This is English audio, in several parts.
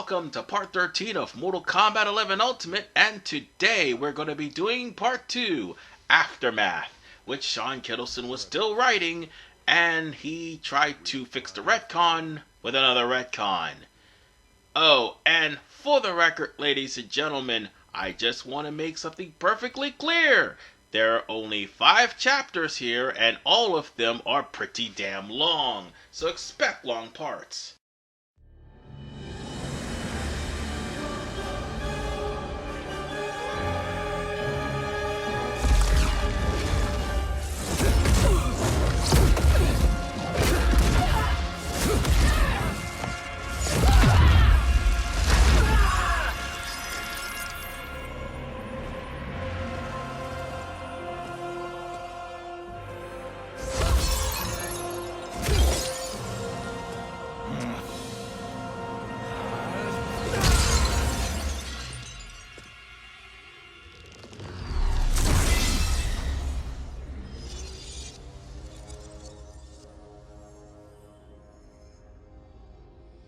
welcome to part 13 of Mortal Kombat 11 Ultimate, and today we're going to be doing part 2, Aftermath, which Sean Kittleson was still writing, and he tried to fix the retcon with another retcon. Oh, and for the record, ladies and gentlemen, I just want to make something perfectly clear. There are only 5 chapters here, and all of them are pretty damn long, so expect long parts.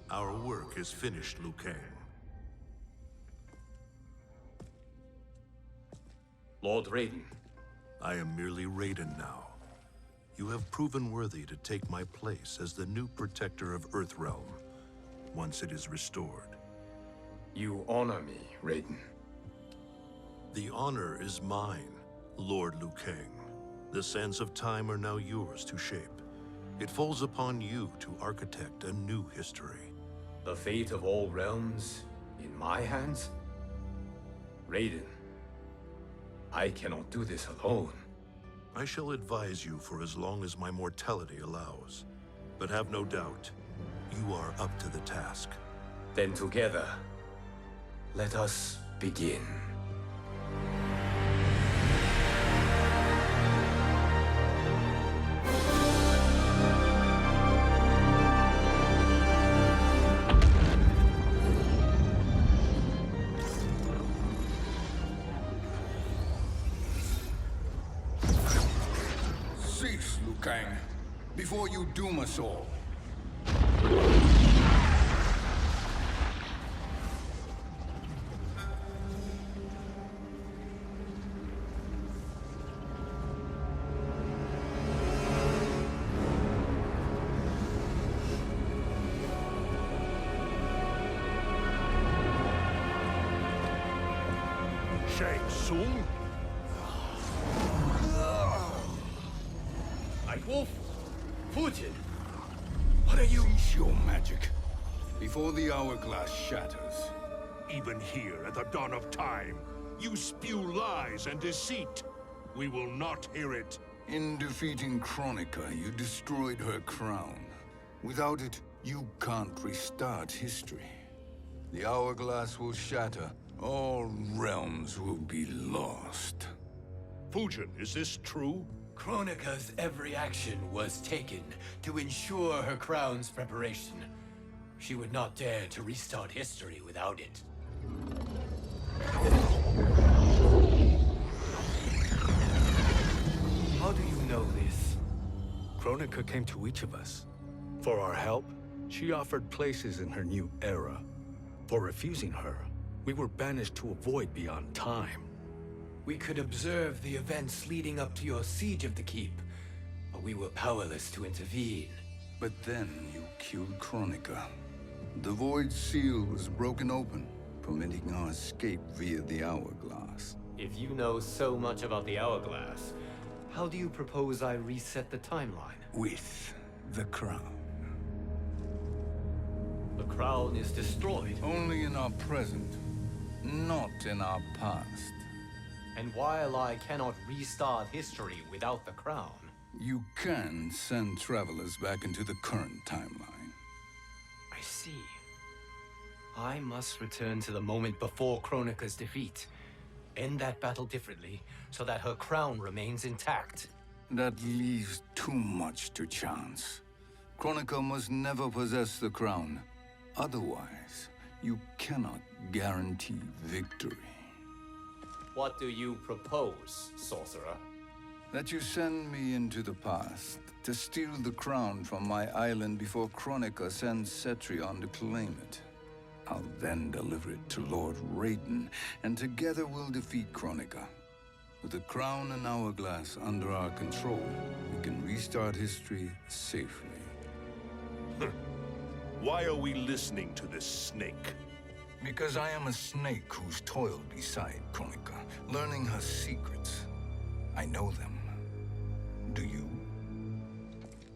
Our work is finished, Liu Kang. Lord Raiden. I am merely Raiden now. You have proven worthy to take my place as the new protector of Earthrealm, once it is restored. You honor me, Raiden. The honor is mine, Lord Liu Kang. The sands of time are now yours to shape. It falls upon you to architect a new history. The fate of all realms in my hands? Raiden, I cannot do this alone. I shall advise you for as long as my mortality allows. But have no doubt, you are up to the task. Then together, let us begin. Cease, Liu Kang, before you doom us all. Shang Tsung? Nightwolf? Fujin? What are you? Cease your magic, before the hourglass shatters. Even here at the dawn of time, you spew lies and deceit. We will not hear it. In defeating Kronika, you destroyed her crown. Without it, you can't restart history. The hourglass will shatter. All realms will be lost. Fujin, is this true? Kronika's every action was taken to ensure her crown's preparation. She would not dare to restart history without it. How do you know this? Kronika came to each of us. For our help, she offered places in her new era. For refusing her, we were banished to a void beyond time. We could observe the events leading up to your siege of the keep, but we were powerless to intervene. But then you killed Kronika. The Void Seal was broken open, permitting our escape via the hourglass. If you know so much about the hourglass, how do you propose I reset the timeline? With the crown. The crown is destroyed. Only in our present, not in our past. And while I cannot restart history without the crown, You can send travelers back into the current timeline. I see. I must return to the moment before Kronika's defeat. End that battle differently, so that her crown remains intact. That leaves too much to chance. Kronika must never possess the crown. Otherwise, you cannot guarantee victory. What do you propose, sorcerer? That you send me into the past to steal the crown from my island before Kronika sends Cetrion to claim it. I'll then deliver it to Lord Raiden, and together we'll defeat Kronika. With the crown and hourglass under our control, we can restart history safely. Why are we listening to this snake? Because I am a snake who's toiled beside Kronika, learning her secrets. I know them. Do you?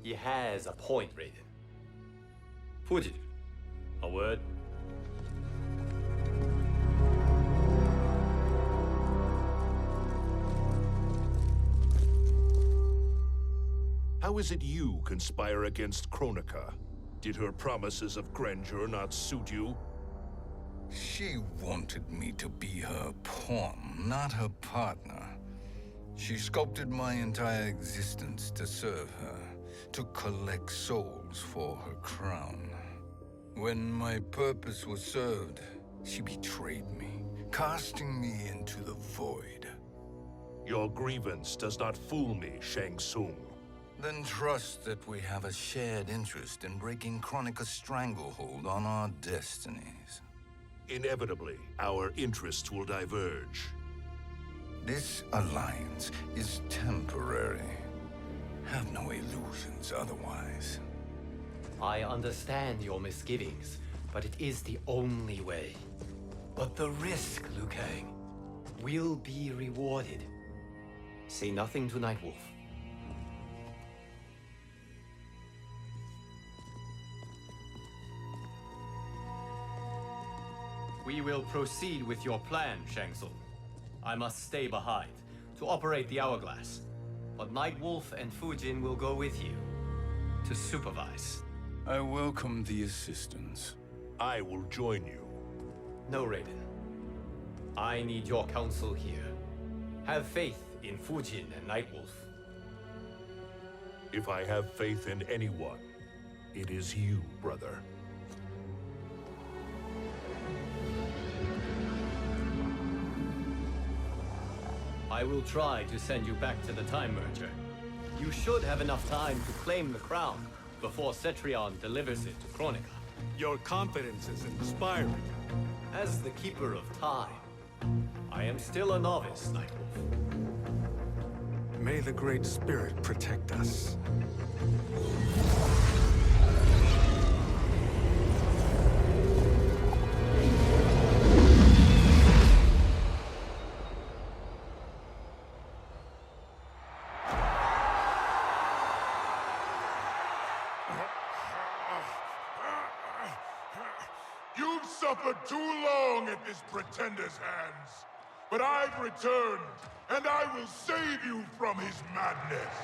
He has a point, Raiden. Fujin, a word? How is it you conspire against Kronika? Did her promises of grandeur not suit you? She wanted me to be her pawn, not her partner. She sculpted my entire existence to serve her, to collect souls for her crown. When my purpose was served, she betrayed me, casting me into the void. Your grievance does not fool me, Shang Tsung. Then trust that we have a shared interest in breaking Kronika's stranglehold on our destinies. Inevitably, our interests will diverge. This alliance is temporary. Have no illusions otherwise. I understand your misgivings, but it is the only way. But the risk, Liu Kang, will be rewarded. Say nothing to Nightwolf. We will proceed with your plan, Shang Tsung. I must stay behind to operate the Hourglass. But Nightwolf and Fujin will go with you to supervise. I welcome the assistance. I will join you. No, Raiden. I need your counsel here. Have faith in Fujin and Nightwolf. If I have faith in anyone, it is you, brother. I will try to send you back to the Time Merger. You should have enough time to claim the crown before Cetrion delivers it to Kronika. Your confidence is inspiring. As the Keeper of Time, I am still a novice, Nightwolf. May the Great Spirit protect us. You've suffered too long at this pretender's hands. But I've returned, and I will save you from his madness.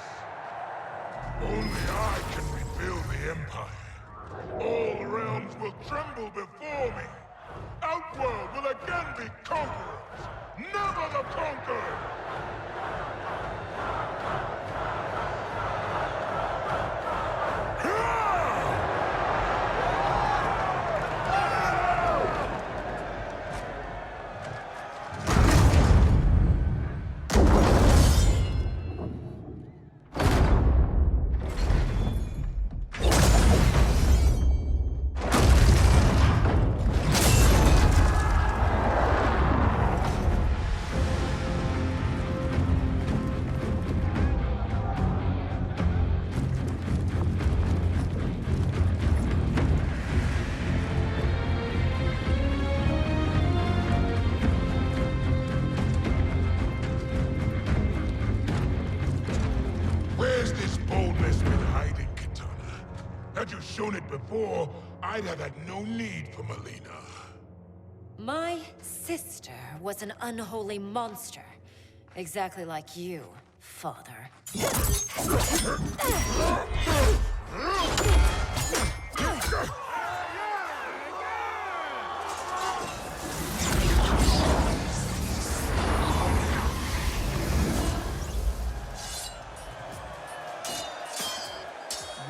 Only I can rebuild the Empire. All realms will tremble before me. Outworld will again be conquerors, never the conquered! Had you shown it before, I'd have had no need for Melina. My sister was an unholy monster. Exactly like you, father.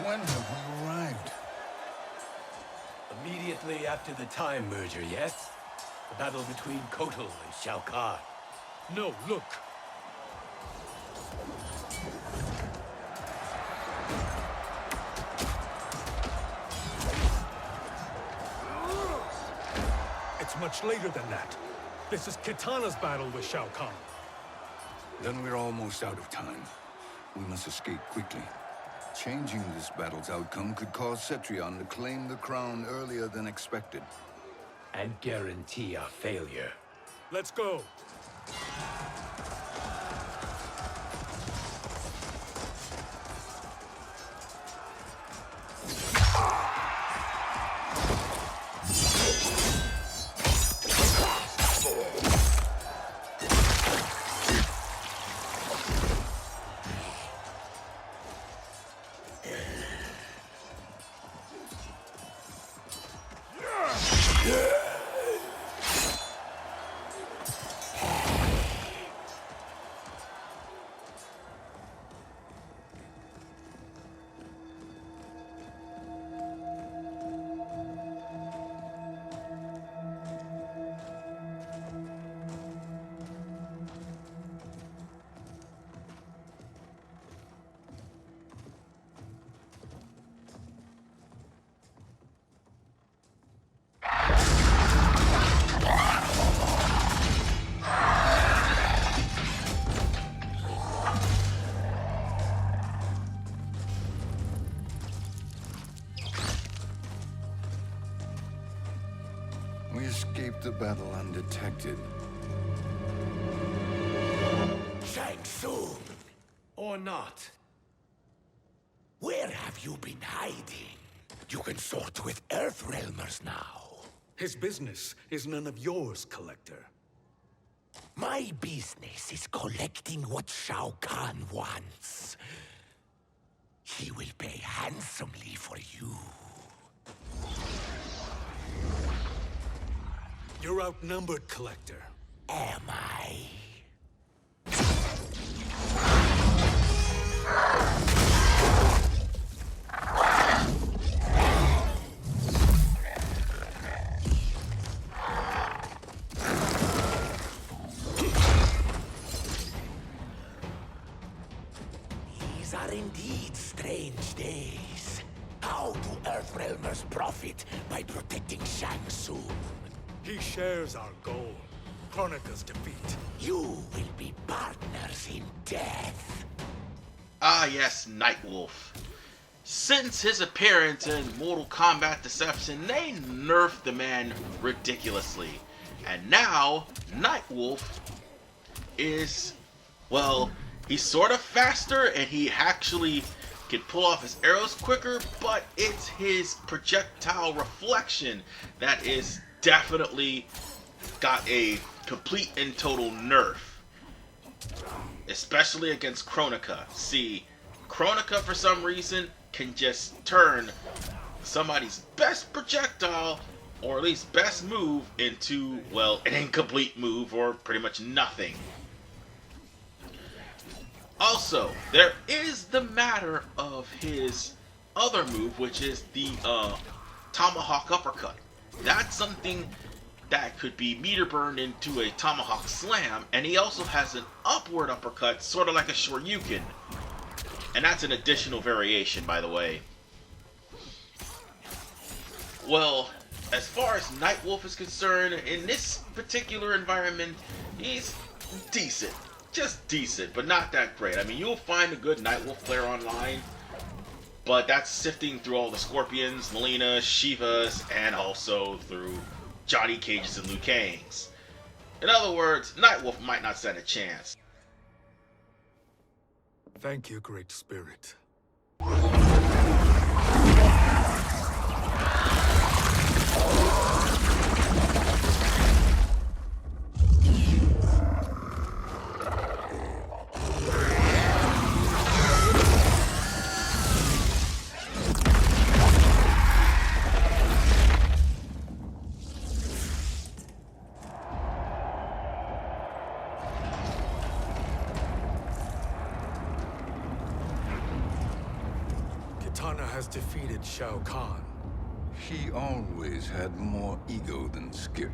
When have we arrived? Immediately after the Time Merger, yes? The battle between Kotal and Shao Kahn. No, look! much later than that. This is Kitana's battle with Shao Kahn. Then we're almost out of time. We must escape quickly. Changing this battle's outcome could cause Cetrion to claim the crown earlier than expected. And guarantee our failure. Let's go. We escaped the battle undetected. Shang Tsung, Or not. where have you been hiding? You can sort with Earthrealmers now. His business is none of yours, Collector. My business is collecting what Shao Kahn wants. He will pay handsomely for you. You're outnumbered, Collector. Am I? These are indeed strange days. How do Earthrealmers profit by protecting Shang Tsung? He shares our goal. Kronika's defeat. You will be partners in death. Ah, yes, Nightwolf. Since his appearance in Mortal Kombat Deception, they nerfed the man ridiculously. And now, Nightwolf is, well, he's sort of faster and he actually can pull off his arrows quicker, but it's his projectile reflection that is definitely got a complete and total nerf. Especially against Kronika. See, Kronika for some reason can just turn somebody's best projectile, or at least best move, into, well, an incomplete move, or pretty much nothing. Also, there is the matter of his other move, which is the Tomahawk Uppercut. That's something that could be meter burned into a Tomahawk Slam, and he also has an upward uppercut, sort of like a Shoryuken. And that's an additional variation, by the way. Well, as far as Nightwolf is concerned, in this particular environment, he's decent. Just decent, but not that great. I mean, you'll find a good Nightwolf player online, but that's sifting through all the Scorpions, Melina, Shivas, and also through Johnny Cage's and Liu Kang's. In other words, Nightwolf might not stand a chance. Thank you, Great Spirit. Kitana has defeated Shao Kahn. He always had more ego than skill.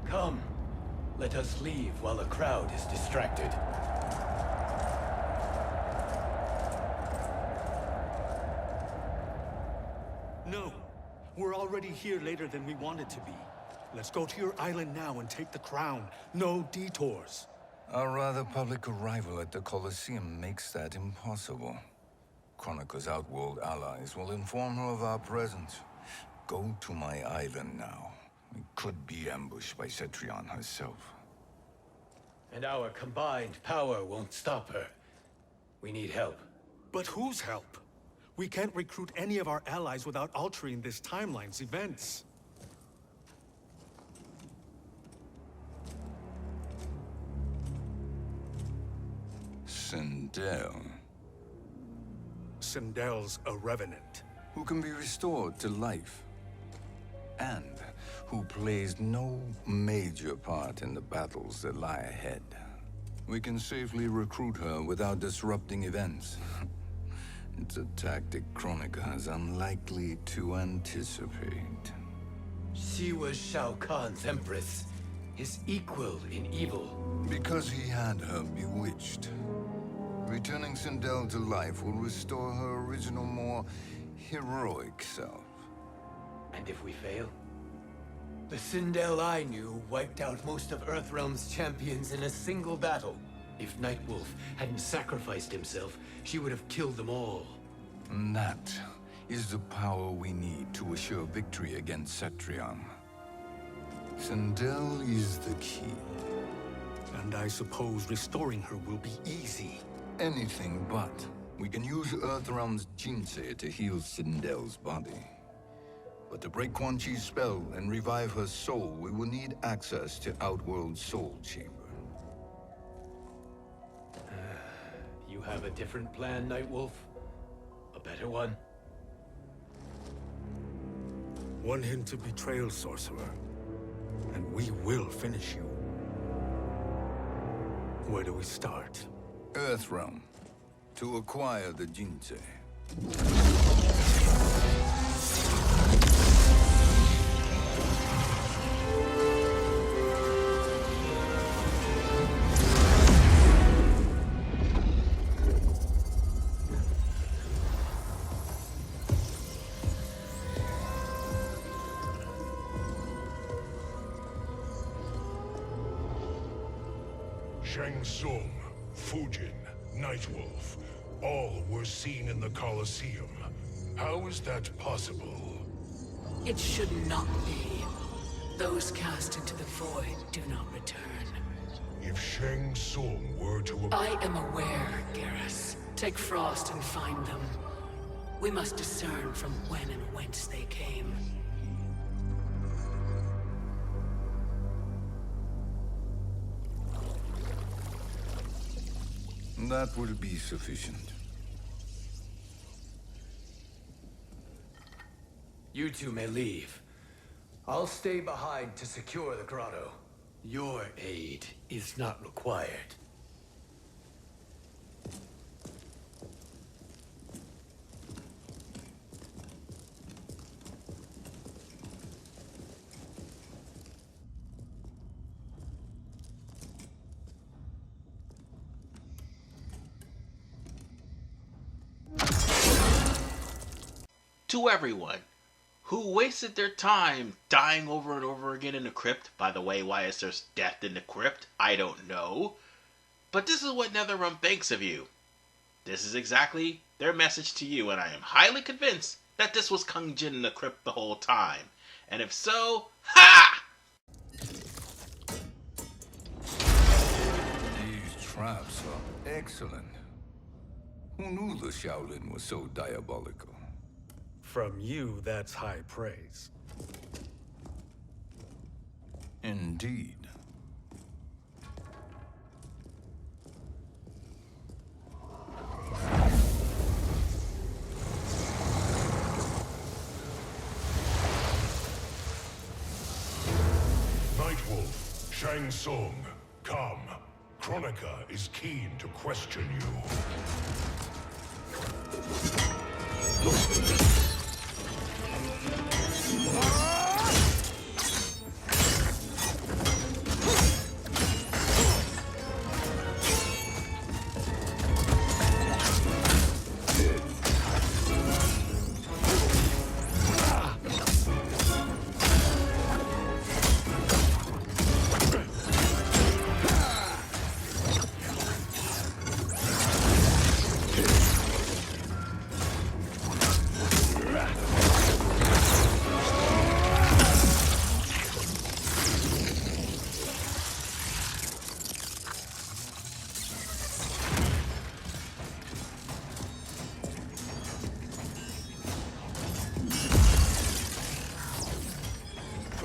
Come, let us leave while the crowd is distracted. No, we're already here later than we wanted to be. Let's go to your island now and take the crown. No detours. Our rather public arrival at the Colosseum makes that impossible. Kronika's outworld allies will inform her of our presence. Go to my island now. We could be ambushed by Cetrion herself. And our combined power won't stop her. We need help. But whose help? We can't recruit any of our allies without altering this timeline's events. Sindel, Sindel's a revenant. who can be restored to life, and who plays no major part in the battles that lie ahead. We can safely recruit her without disrupting events. It's a tactic Kronika is unlikely to anticipate. She was Shao Kahn's empress, his equal in evil. Because he had her bewitched. Returning Sindel to life will restore her original, more heroic self. And if we fail? The Sindel I knew wiped out most of Earthrealm's champions in a single battle. If Nightwolf hadn't sacrificed himself, she would have killed them all. And that is the power we need to assure victory against Cetrion. Sindel is the key. And I suppose restoring her will be easy. Anything but. We can use Earthrealm's Jinsei to heal Sindel's body. But to break Quan Chi's spell and revive her soul, we will need access to Outworld's Soul Chamber. You have a different plan, Nightwolf? A better one? One hint of betrayal, sorcerer, and we will finish you. Where do we start? Earthrealm. To acquire the Jinsei. Shang Tsung, Fujin, Nightwolf, all were seen in the Colosseum. How is that possible? It should not be. Those cast into the void do not return. If Shang Tsung were to... I am aware, Garrus. Take Frost and find them. We must discern from when and whence they came. That will be sufficient. You two may leave. I'll stay behind to secure the grotto. Your aid is not required. To everyone who wasted their time dying over and over again in the crypt. By the way, why is there death in the crypt? I don't know. But this is what NetherRealm thinks of you. This is exactly their message to you, and I am highly convinced that this was Kung Jin in the crypt the whole time. And if so, ha! These traps are excellent. Who knew the Shaolin was so diabolical? From you, that's high praise. Indeed. Nightwolf, Shang Tsung, come. Kronika is keen to question you.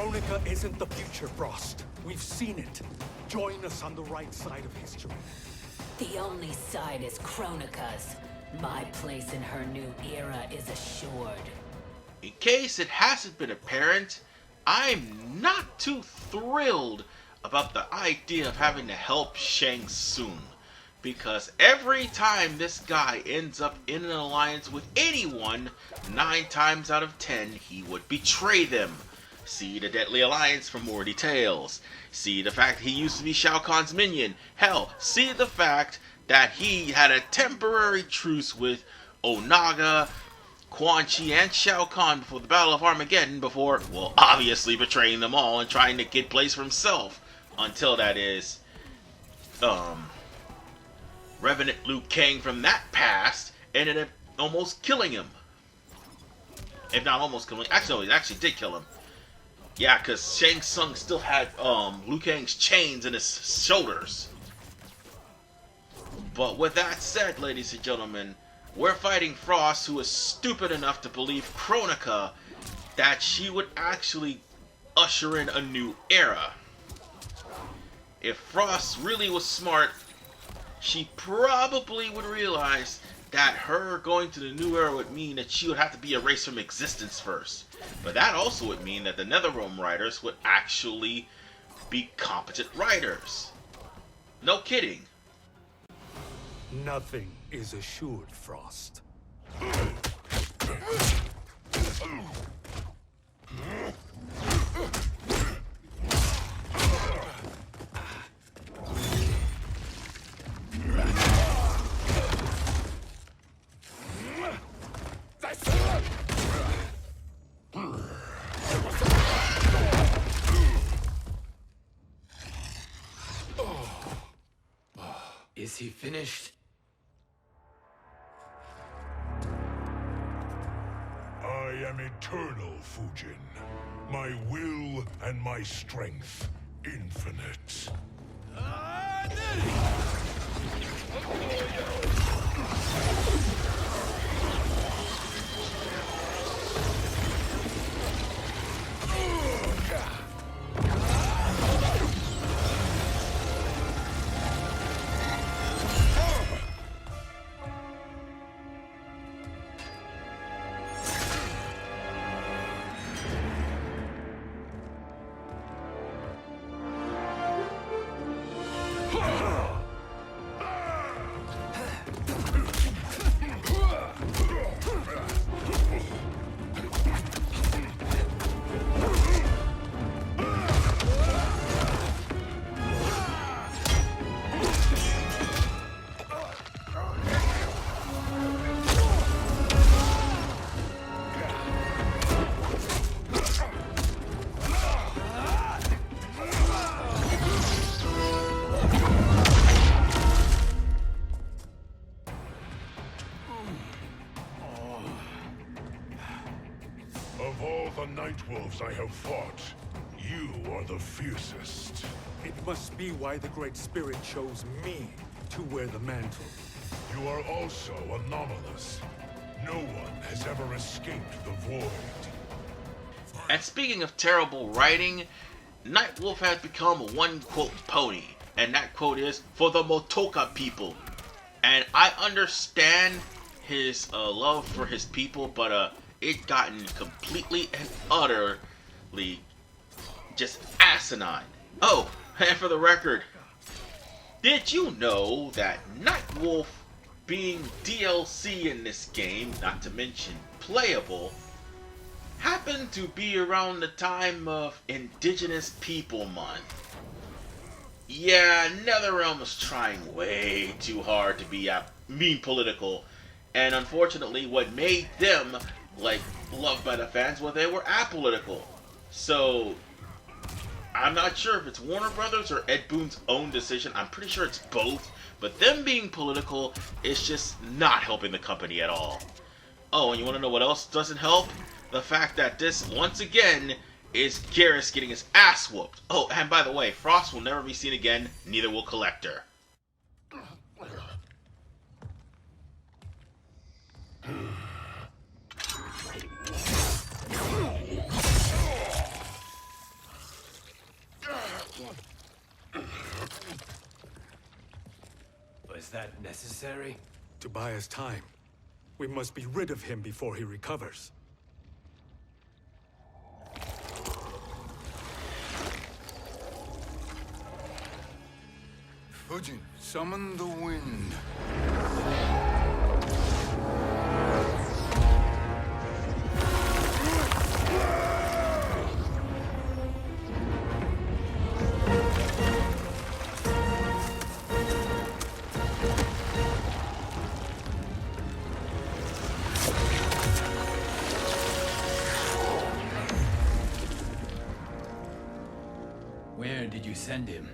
Kronika isn't the future, Frost. We've seen it. Join us on the right side of history. The only side is Kronika's. My place in her new era is assured. In case it hasn't been apparent, I'm not too thrilled about the idea of having to help Shang Tsung. Because every time this guy ends up in an alliance with anyone, 9 times out of 10, he would betray them. See the Deadly Alliance for more details. See the fact he used to be Shao Kahn's minion. Hell, see the fact that he had a temporary truce with Onaga, Quan Chi, and Shao Kahn before the Battle of Armageddon before, well, obviously betraying them all and trying to get place for himself. Until that is, Revenant Liu Kang from that past ended up almost killing him. If not almost killing him. Actually, no, he actually did kill him. Yeah, because Shang Tsung still had Liu Kang's chains in his shoulders. But with that said, ladies and gentlemen, we're fighting Frost, who is stupid enough to believe Kronika that she would actually usher in a new era. If Frost really was smart, she probably would realize that her going to the new era would mean that she would have to be erased from existence first. But that also would mean that the Netherrealm writers would actually be competent writers. No kidding. Nothing is assured, Frost. Is he finished? I am eternal, Fujin. My will and my strength infinite. Of all the Nightwolves I have fought, you are the fiercest. It must be why the Great Spirit chose me to wear the mantle. You are also anomalous. No one has ever escaped the void. And speaking of terrible writing, Nightwolf has become a one-quote pony. And that quote is, "For the Motoka people." And I understand his love for his people, but it gotten completely and utterly just asinine. Oh, and for the record, did you know that Nightwolf being DLC in this game, not to mention playable, happened to be around the time of Indigenous People Month? Yeah, NetherRealm was trying way too hard to be mean political, and unfortunately what made them loved by the fans was they were apolitical. So I'm not sure if it's Warner Brothers or Ed Boon's own decision. I'm pretty sure it's both, but them being political is just not helping the company at all. Oh, and you want to know what else doesn't help? The fact that this, once again, is Garrus getting his ass whooped. Oh, and by the way, Frost will never be seen again, neither will Collector. Was that necessary? To buy us time. We must be rid of him before he recovers. Fujin, summon the wind. Where did you send him?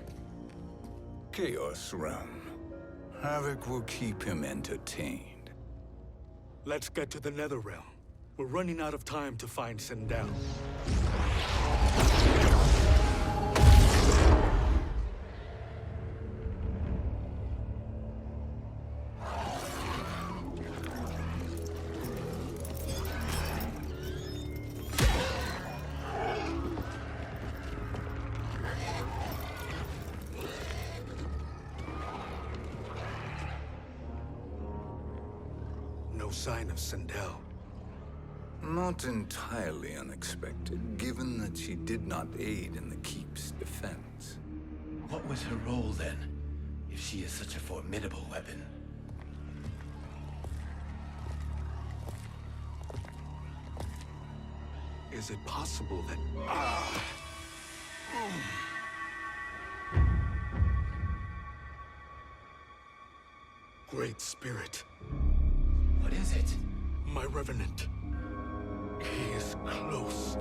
Chaos Realm. Havoc will keep him entertained. Let's get to the Netherrealm. We're running out of time to find Sindel. No sign of Sindel. Not entirely unexpected, given that she did not aid in the Keep's defense. What was her role then, if she is such a formidable weapon? Is it possible that... Great Spirit. What is it? My Revenant. He is close.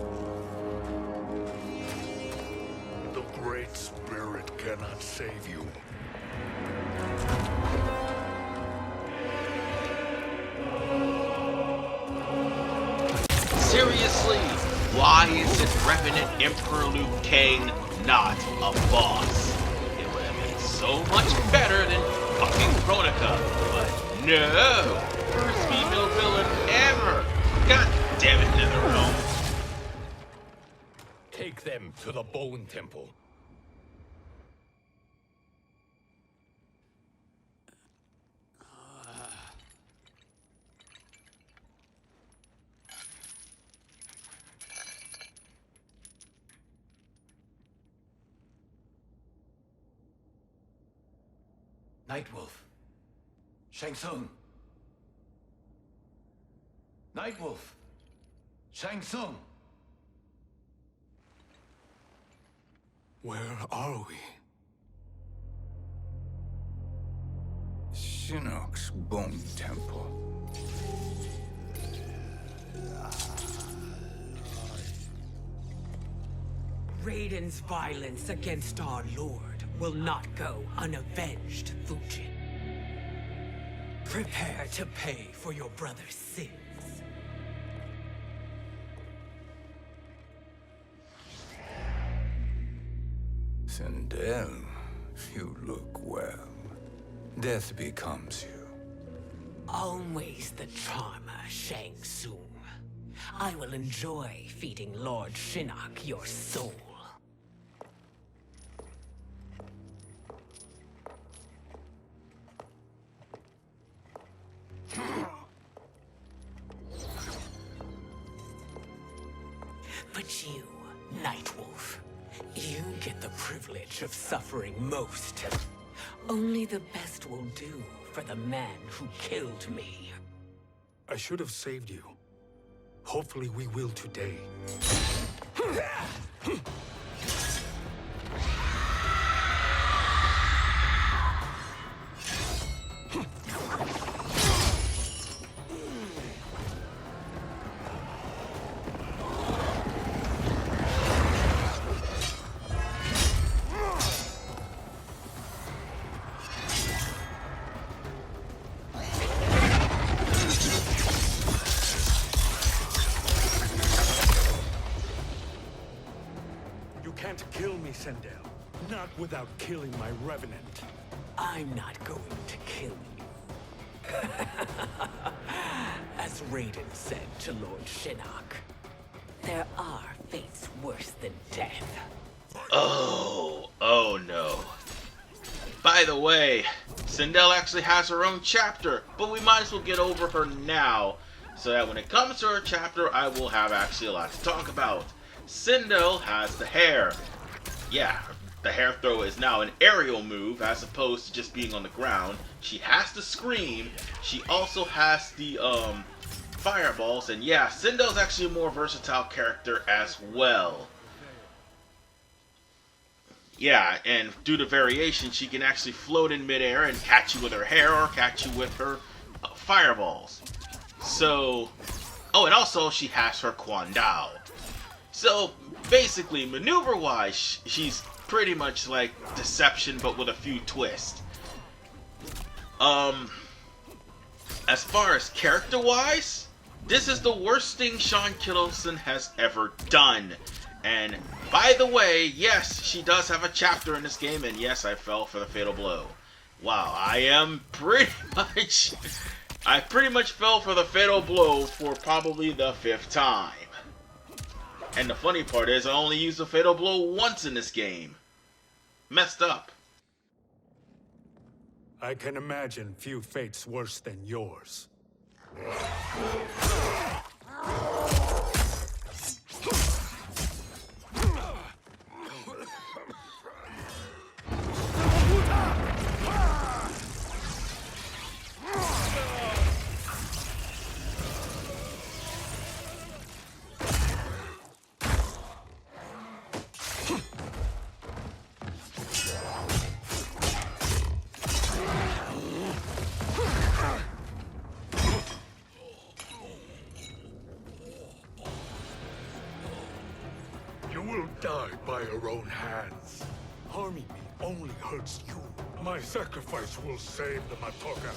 The Great Spirit cannot save you. Seriously, why isn't Revenant Emperor Liu Kang not a boss? It would have been so much better than fucking Kronika, but no! First female villain ever! God damn it, NetherRealm! Take them to the Bone Temple. Nightwolf. Shang Tsung. Nightwolf. Shang Tsung. Where are we? Shinnok's Bone Temple. Raiden's violence against our lord will not go unavenged, Fujin. Prepare to pay for your brother's sins. Sindel, you look well. Death becomes you. Always the charmer, Shang Tsung. I will enjoy feeding Lord Shinnok your soul. But you, Nightwolf, you get the privilege of suffering most. Only the best will do for the man who killed me. I should have saved you. Hopefully we will today. Kill me, Sindel. Not without killing my Revenant. I'm not going to kill you. As Raiden said to Lord Shinnok, there are fates worse than death. Oh no. By the way, Sindel actually has her own chapter, but we might as well get over her now, so that when it comes to her chapter, I will have actually a lot to talk about. Sindel has the hair. Yeah, the hair throw is now an aerial move as opposed to just being on the ground. She has to scream. She also has the fireballs, and yeah, Sindel's actually a more versatile character as well. Yeah, and due to variation, she can actually float in midair and catch you with her hair or catch you with her fireballs. So, oh, and also she has her Quan Dao. So, basically, maneuver-wise, she's pretty much like Deception, but with a few twists. As far as character-wise, this is the worst thing Shawn Kittleson has ever done. And, by the way, yes, she does have a chapter in this game, and yes, I fell for the fatal blow. Wow, I pretty much fell for the fatal blow for probably the 5th time. And the funny part is, I only used the fatal blow once in this game. Messed up. I can imagine few fates worse than yours. Die by your own hands. Harming me only hurts you. My sacrifice will save the Matoka.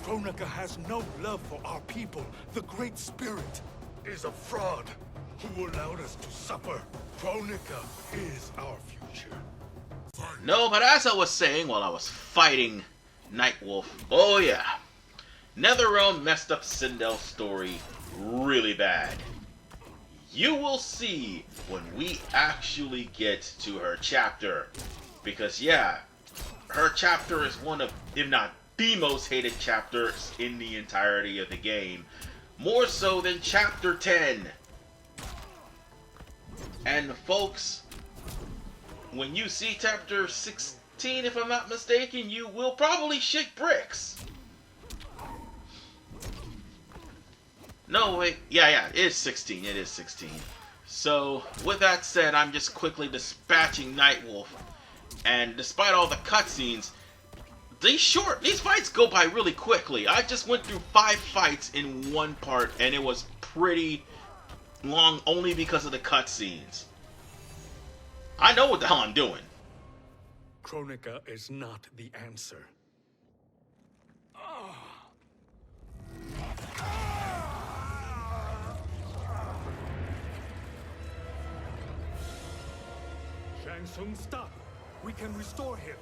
Kronika has no love for our people. The Great Spirit is a fraud who allowed us to suffer. Kronika is our future. No, but as I was saying while I was fighting Nightwolf, oh yeah, NetherRealm messed up Sindel's story really bad. You will see when we actually get to her chapter. Because yeah, her chapter is one of, if not the most hated chapters in the entirety of the game. More so than Chapter 10. And folks, when you see Chapter 16, if I'm not mistaken, you will probably shake bricks. No, wait. Yeah, it is 16. It is 16. So, with that said, I'm just quickly dispatching Nightwolf. And despite all the cutscenes, these fights go by really quickly. I just went through 5 fights in one part, and it was pretty long only because of the cutscenes. I know what the hell I'm doing. Kronika is not the answer. Shang Tsung, stop! We can restore him!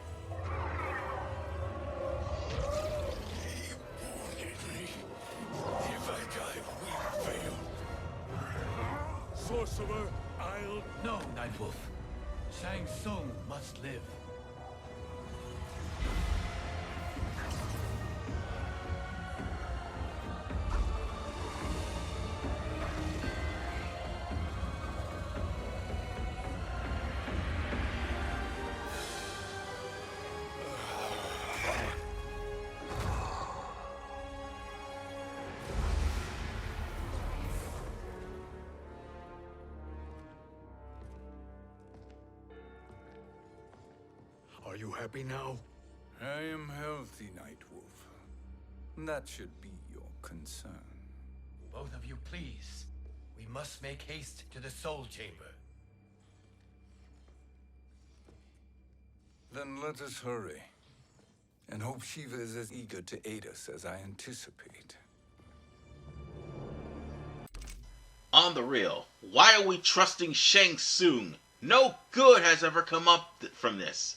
If I die, we fail. Sorcerer, I'll... No, Nightwolf. Shang Tsung must live. Are you happy now? I am healthy, Nightwolf. That should be your concern. Both of you, please. We must make haste to the Soul Chamber. Then let us hurry. And hope Shiva is as eager to aid us as I anticipate. On the real, why are we trusting Shang Tsung? No good has ever come up from this.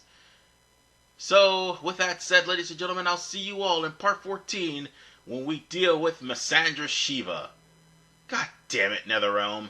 So, with that said, ladies and gentlemen, I'll see you all in part 14 when we deal with Masandra Shiva. God damn it, NetherRealm.